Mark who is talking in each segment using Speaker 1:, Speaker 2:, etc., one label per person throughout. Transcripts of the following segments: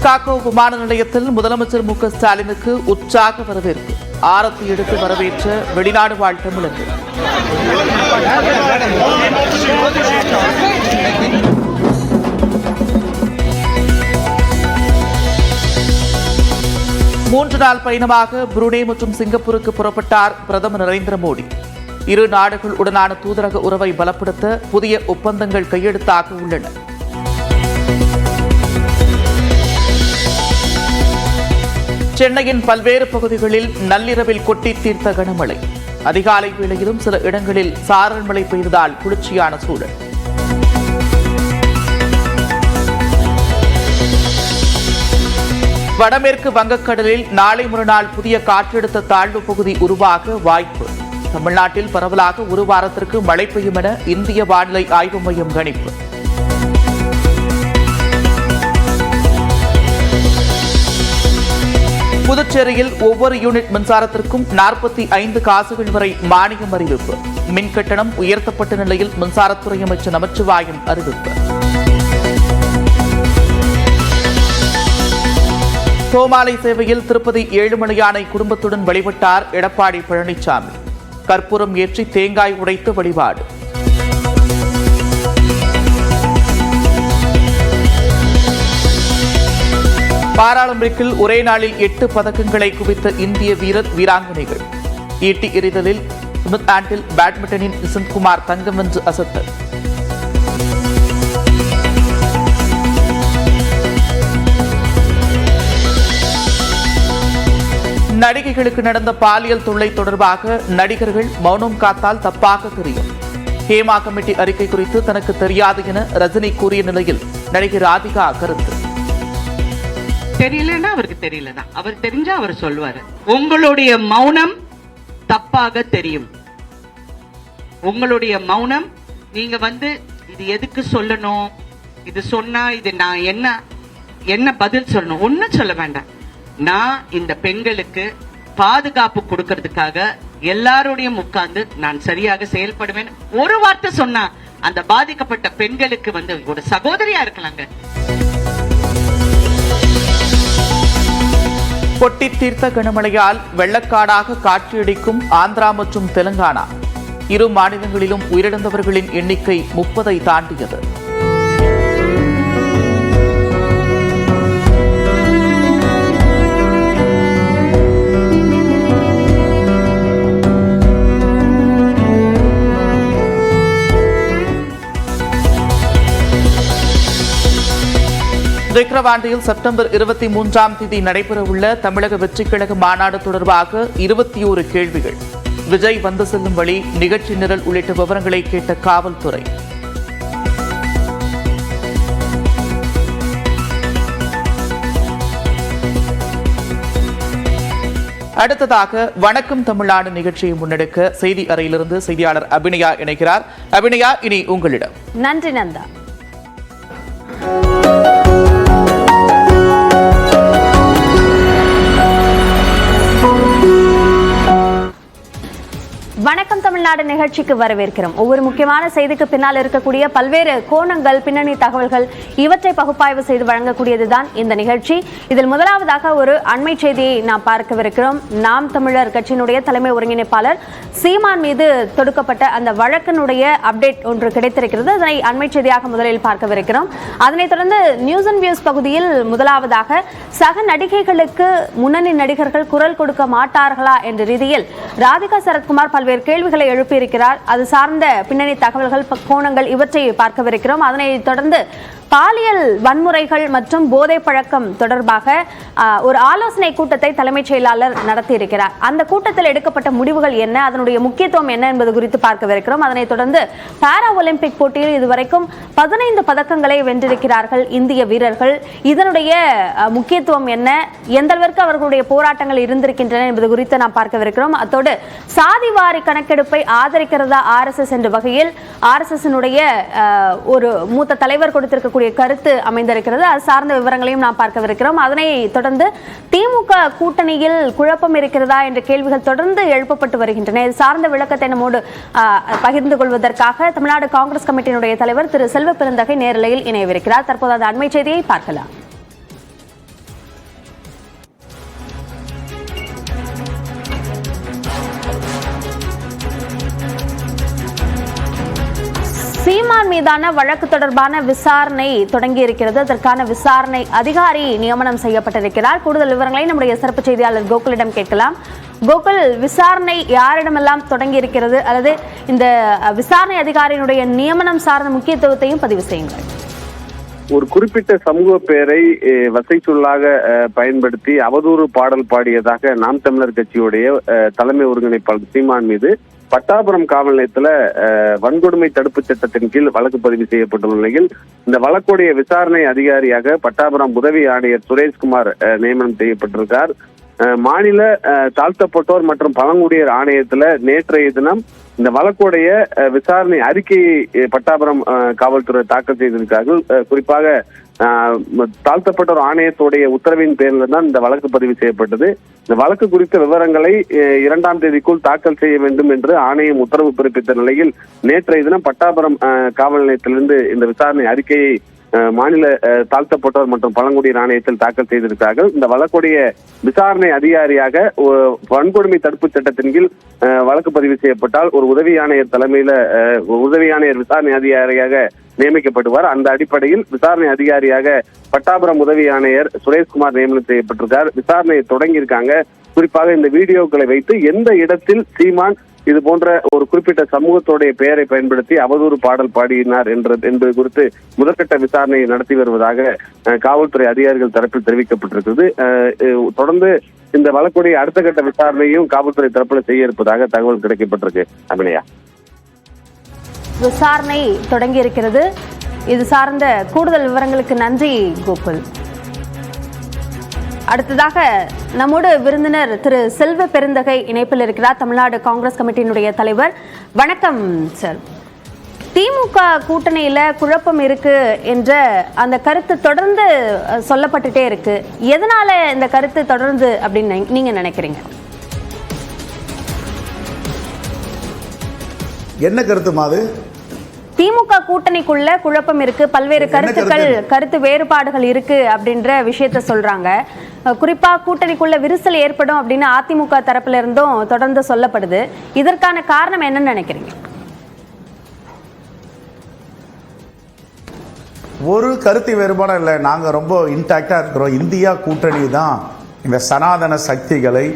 Speaker 1: Chicago விமான நிலையத்தில் முதலமைச்சர் மு க ஸ்டாலினுக்கு உற்சாக வரவேற்பு. ஆரத்தி எடுத்து வரவேற்ற வெளிநாடு வாழ் தமிழர்கள். மூன்று நாள் பயணமாக புருனே மற்றும் சிங்கப்பூருக்கு புறப்பட்டார் பிரதமர் நரேந்திர மோடி. இரு நாடுகளுடனான தூதரக உறவை பலப்படுத்த புதிய ஒப்பந்தங்கள் கையெழுத்தாக உள்ளன. சென்னையின் பல்வேறு பகுதிகளில் நள்ளிரவில் கொட்டி தீர்த்த கனமழை. அதிகாலை வேளையிலும் சில இடங்களில் சாரல் மழை பெய்ததால் குளிர்ச்சியான சூழல். வடமேற்கு வங்கக்கடலில் நாளை மறுநாள் புதிய காற்றழுத்த தாழ்வு பகுதி உருவாக வாய்ப்பு. தமிழ்நாட்டில் பரவலாக ஒரு வாரத்திற்கு மழை பெய்யும் என இந்திய வானிலை ஆய்வு மையம் கணிப்பு. புதுச்சேரியில் ஒவ்வொரு யூனிட் மின்சாரத்திற்கும் 45 காசுகள் வரை மானியம் அறிவிப்பு. மின் கட்டணம் உயர்த்தப்பட்ட நிலையில் மின்சாரத்துறை அமைச்சர் நமச்சிவாயம் அறிவிப்பு. கோமாலை சேவையில் திருப்பதி ஏழுமலையானை குடும்பத்துடன் வழிபட்டார் எடப்பாடி பழனிசாமி. கற்பூரம் ஏற்றி தேங்காய் உடைத்து வழிபாடு. பாராலிம்பிக்கில் ஒரே நாளில் 8 பதக்கங்களை குவித்த இந்திய வீரர் வீராங்கனைகள். ஈட்டி எறிதலில் ஸ்மித் ஆண்டில், பேட்மிண்டனில் நிசந்த்குமார் தங்கம் வென்று அசத்தல். நடிகைகளுக்கு நடந்த பாலியல் தொல்லை தொடர்பாக நடிகர்கள் மௌனம் காத்தால் தப்பாக தெரியும். ஹேமா கமிட்டி அறிக்கை குறித்து தனக்கு தெரியாது என ரஜினி கூறிய நிலையில் நடிகை ராதிகா கருத்து.
Speaker 2: தெரியலன்னா அவருக்கு தெரியலதான், அவர் தெரிஞ்சா அவர் சொல்வாரு. உங்களுடைய மௌனம் தப்பாக தெரியும். உங்களுடைய மௌனம், நீங்க இது எதுக்கு சொல்லணும், இது சொன்னா இது நான் என்ன பதில் சொல்லணும், ஒன்னும் சொல்ல வேண்டாம். நான் இந்த பெண்களுக்கு பாதுகாப்பு கொடுக்கறதுக்காக எல்லாரோடையும் உட்கார்ந்து நான் சரியாக செயல்படுவேன். ஒரு வார்த்தை சொன்னா அந்த பாதிக்கப்பட்ட பெண்களுக்கு ஒரு சகோதரியா இருக்கலாங்க.
Speaker 1: கொட்டி தீர்த்த கனமழையால் வெள்ளக்காடாக காட்சியளிக்கும் ஆந்திரா மற்றும் தெலுங்கானா. இரு மாநிலங்களிலும் உயிரிழந்தவர்களின் எண்ணிக்கை 30ஐ தாண்டியது. விக்கிரவாண்டியில் செப்டம்பர் 23ஆம் தேதி நடைபெறவுள்ள தமிழக வெற்றிக் கழக மாநாடு தொடர்பாக 21 கேள்விகள். விஜய் வந்து செல்லும் வழி, நிகழ்ச்சி நிரல் உள்ளிட்ட விவரங்களை கேட்ட காவல்துறை. அடுத்ததாக வணக்கம் தமிழ்நாடு நிகழ்ச்சியை முன்னெடுக்க செய்தி அறையிலிருந்து செய்தியாளர் அபிநயா இணைக்கிறார். அபிநயா, இனி உங்களிடம்.
Speaker 3: நன்றி நந்தா. வணக்கம் தமிழ்நாடு நிகழ்ச்சிக்கு வரவேற்கிறோம். ஒவ்வொரு முக்கியமான செய்திக்கு பின்னால் இருக்கக்கூடிய பல்வேறு கோணங்கள், பின்னணி தகவல்கள், இவற்றை பகுப்பாய்வு செய்து வழங்கக்கூடியதுதான் இந்த நிகழ்ச்சி. இதில் முதலாவதாக ஒரு அண்மை செய்தியை நாம் பார்க்கவிருக்கிறோம். நாம் தமிழர் கட்சியினுடைய தலைமை ஒருங்கிணைப்பாளர் சீமான் மீது தொடுக்கப்பட்ட அந்த வழக்கினுடைய அப்டேட் ஒன்று கிடைத்திருக்கிறது. அதனை அண்மை செய்தியாக முதலில் பார்க்கவிருக்கிறோம். அதனைத் தொடர்ந்து நியூஸ் அண்ட் வியூஸ் பகுதியில் முதலாவதாக சக நடிகைகளுக்கு முன்னணி நடிகர்கள் குரல் கொடுக்க மாட்டார்களா என்ற ரீதியில் ராதிகா சரத்குமார் பல்வேறு கேள்விகளை எழுப்பியிருக்கிறார். அது சார்ந்த பின்னணி தகவல்கள், கோணங்கள் இவற்றை பார்க்கவிருக்கிறோம். அதனை தொடர்ந்து பாலியல் வன்முறைகள் மற்றும் போதை பழக்கம் தொடர்பாக ஒரு ஆலோசனை கூட்டத்தை தலைமைச் செயலாளர் நடத்தியிருக்கிறார். அந்த கூட்டத்தில் எடுக்கப்பட்ட முடிவுகள் என்ன, அதனுடைய முக்கியத்துவம் என்ன என்பது குறித்து பார்க்கவிருக்கிறோம். அதனைத் தொடர்ந்து பாரா ஒலிம்பிக் போட்டியில் இதுவரைக்கும் 15 பதக்கங்களை வென்றிருக்கிறார்கள் இந்திய வீரர்கள். இதனுடைய முக்கியத்துவம் என்ன, எந்த அளவிற்கு அவர்களுடைய போராட்டங்கள் இருந்திருக்கின்றன என்பது குறித்து நாம் பார்க்கவிருக்கிறோம். அத்தோடு சாதிவாரி கணக்கெடுப்பை ஆதரிக்கிறதா RSS என்ற வகையில் RSS ஒரு மூத்த தலைவர் கொடுத்திருக்கக்கூடிய கருத்து அமைந்திருக்கிறது. அது சார்ந்த விவரங்களையும் நாம் பார்க்கவிருக்கிறோம். அதனை தொடர்ந்து திமுக கூட்டணியில் குழப்பம் இருக்கிறதா என்ற கேள்விகள் தொடர்ந்து எழுப்பப்பட்டு வருகின்றன. இது சார்ந்த விளக்கத்தை நம்மோடு பகிர்ந்து கொள்வதற்காக தமிழ்நாடு காங்கிரஸ் கமிட்டியினுடைய தலைவர் திரு செல்வ பெருந்தகை நேரலையில் இணையவிருக்கிறார். தற்போது அந்த அண்மை செய்தியை பார்க்கலாம். சீமான் மீதான வழக்கு தொடர்பான விசாரணை தொடங்கி இருக்கிறது. அதற்கான விசாரணை அதிகாரி நியமனம் செய்யப்பட்டிருக்கிறார். கூடுதல் விவரங்களை நம்முடைய சிறப்பு செய்தியாளர் கோகுலிடம் கேட்கலாம். கோகுல், விசாரணை யாரிடமெல்லாம் தொடங்கி இருக்கிறது, அல்லது இந்த விசாரணை அதிகாரியினுடைய நியமனம் சார்ந்த முக்கியத்துவத்தையும் பதிவு செய்யுங்கள்.
Speaker 4: ஒரு குறிப்பிட்ட சமூக பெயரை வசை சொல்லாக பயன்படுத்தி அவதூறு பாடல் பாடியதாக நாம் தமிழர் கட்சியுடைய தலைமை ஒருங்கிணைப்பாளர் சீமான் மீது பட்டாபுரம் காவல் நிலையத்துல வன்கொடுமை தடுப்பு சட்டத்தின் கீழ் வழக்கு பதிவு செய்யப்பட்டுள்ள நிலையில் இந்த வழக்குடைய விசாரணை அதிகாரியாக பட்டாபுரம் உதவி ஆணையர் சுரேஷ்குமார் நியமனம் செய்யப்பட்டிருக்கார். மாநில தாழ்த்தப்பட்டோர் மற்றும் பழங்குடியர் ஆணையத்துல நேற்றைய தினம் இந்த வழக்குடைய விசாரணை அறிக்கையை பட்டாபுரம் காவல்துறை தாக்கல் செய்திருக்கிறார்கள். குறிப்பாக தாழ்த்தப்பட்டோர் ஆணையத்துடைய உத்தரவின் பேரில் தான் இந்த வழக்கு பதிவு செய்யப்பட்டது. இந்த வழக்கு குறித்த விவரங்களை 2ஆம் தேதிக்குள் தாக்கல் செய்ய வேண்டும் என்று ஆணையம் உத்தரவு பிறப்பித்த நிலையில் நேற்றைய தினம் பட்டாபுரம் காவல் நிலையத்திலிருந்து இந்த விசாரணை அறிக்கையை மாநில தாழ்த்தப்பட்டோர் மற்றும் பழங்குடியினர் ஆணையத்தில் தாக்கல் செய்திருக்கிறார்கள். இந்த வழக்குடைய விசாரணை அதிகாரியாக வன்கொடுமை தடுப்பு சட்டத்தின் கீழ் வழக்கு பதிவு செய்யப்பட்டால் ஒரு உதவி ஆணையர் தலைமையில உதவி ஆணையர் விசாரணை அதிகாரியாக நியமிக்கப்படுவார். அந்த அடிப்படையில் விசாரணை அதிகாரியாக பட்டாபுரம் உதவி ஆணையர் சுரேஷ்குமார் நியமனம் செய்யப்பட்டிருக்கார். விசாரணையை தொடங்கியிருக்காங்க. குறிப்பாக இந்த வீடியோக்களை வைத்து எந்த இடத்தில் சீமான் இது போன்ற ஒரு குறிப்பிட்ட சமூகத்துடைய பெயரை பயன்படுத்தி அவதூறு பாடல் பாடினார் என்பது குறித்து முதற்கட்ட விசாரணையை நடத்தி வருவதாக காவல்துறை அதிகாரிகள் தரப்பில் தெரிவிக்கப்பட்டிருக்கிறது. தொடர்ந்து இந்த வழக்குடைய அடுத்த கட்ட விசாரணையும் காவல்துறை தரப்பில் செய்ய இருப்பதாக தகவல் கிடைக்கப்பட்டிருக்கு. அபிநயா,
Speaker 3: விசாரணை தொடங்கி இருக்கிறது. இது சார்ந்த கூடுதல் விவரங்களுக்கு நன்றி கோகுல். அடுத்ததாக நம்மோடு விருந்தினர் திரு செல்வ பெருந்தகை இணைப்பில் இருக்கிறார், தமிழ்நாடு காங்கிரஸ் கமிட்டியினுடைய தலைவர். வணக்கம் சார். திமுக கூட்டணியில குழப்பம் இருக்கு என்ற அந்த கருத்து தொடர்ந்து சொல்லப்பட்டுட்டே இருக்கு. எதனால இந்த கருத்து தொடர்ந்து அப்படின்னு நீங்க நினைக்கிறீங்க?
Speaker 5: என்ன கருத்து மாது?
Speaker 3: திமுக கூட்டணிக்குள்ள குழப்பம் இருக்கு, பல்வேறு கருத்து வேறுபாடுகள் இருக்கு அப்படின்ற விஷயத்த சொல்றாங்க. குறிப்பா கூட்டணிக்குள்ள விரிசல் ஏற்படும் அப்படின்னு அதிமுக தரப்புல இருந்தும் தொடர்ந்து சொல்லப்படுது. இதற்கான காரணம் என்னன்னு நினைக்கிறீங்க?
Speaker 5: ஒரு கருத்து வேறுபாடும் இல்லை. நாங்க ரொம்ப இன்டாக்டா இருக்கிறோம். இந்தியா கூட்டணி தான் இந்த சனாதன சக்திகளை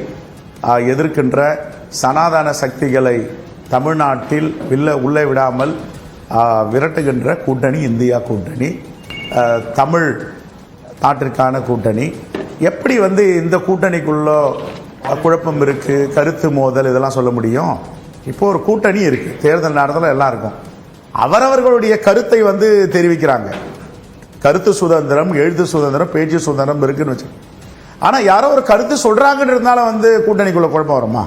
Speaker 5: எதிர்க்கின்ற, சனாதன சக்திகளை தமிழ்நாட்டில் உள்ளே விடாமல் விரட்டுகின்ற கூட்டணி இந்தியா கூட்டணி, தமிழ் நாட்டிற்கான கூட்டணி. எப்படி இந்த கூட்டணிக்குள்ள குழப்பம் இருக்கு, கருத்து மோதல் இதெல்லாம் சொல்ல முடியும்? இப்போ ஒரு கூட்டணி இருக்கு, தேர்தல் நேரத்தில் எல்லாம் இருக்கும். அவரவர்களுடைய கருத்தை தெரிவிக்கிறாங்க. கருத்து சுதந்திரம், எழுத்து சுதந்திரம், பேச்சு சுதந்திரம் இருக்குன்னு வச்சு. ஆனா யாரோ ஒரு கருத்து சொல்றாங்கன்னு இருந்தாலும் கூட்டணிக்குள்ள குழப்பம் வருமா?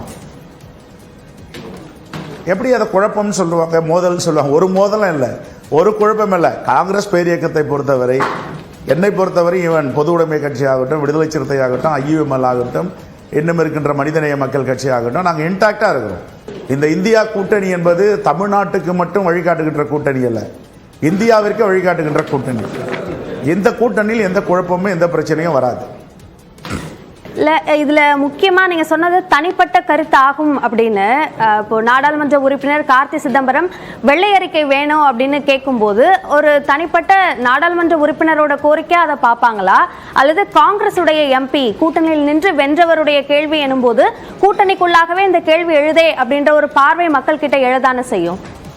Speaker 5: எப்படி அதை குழப்பம்னு சொல்லுவாங்க, மோதல் சொல்லுவாங்க? ஒரு மோதலும் இல்லை, ஒரு குழப்பம் இல்லை. காங்கிரஸ் பேரியக்கத்தை பொறுத்தவரை, என்னை பொறுத்தவரை, இவன் பொது உடைமை கட்சி ஆகட்டும், விடுதலை சிறுத்தை ஆகட்டும், IUML ஆகட்டும், இன்னும் இருக்கின்ற மனிதநேய மக்கள் கட்சி ஆகட்டும், நாங்கள் இன்டாக்டா இருக்கிறோம். இந்த இந்தியா கூட்டணி என்பது தமிழ்நாட்டுக்கு மட்டும் வழிகாட்டுகின்ற கூட்டணி அல்ல, இந்தியாவிற்கு வழிகாட்டுகின்ற கூட்டணி. இந்த கூட்டணியில் எந்த குழப்பமும் எந்த பிரச்சனையும் வராது.
Speaker 3: இதுல முக்கியமா நீங்க சொன்னது தனிப்பட்ட கருத்து ஆகும் அப்படின்னு. இப்போ நாடாளுமன்ற உறுப்பினர் கார்த்தி சிதம்பரம் வெள்ளை அறிக்கை வேணும் அப்படின்னு கேட்கும்போது ஒரு தனிப்பட்ட நாடாளுமன்ற உறுப்பினரோட கோரிக்கை அதை பார்ப்பாங்களா, அல்லது காங்கிரஸ் உடைய MP கூட்டணியில் நின்று வென்றவருடைய கேள்வி எனும்போது கூட்டணிக்குள்ளாகவே இந்த கேள்வி எழுதே அப்படின்ற ஒரு பார்வை மக்கள் கிட்ட எழதான செய்யும்?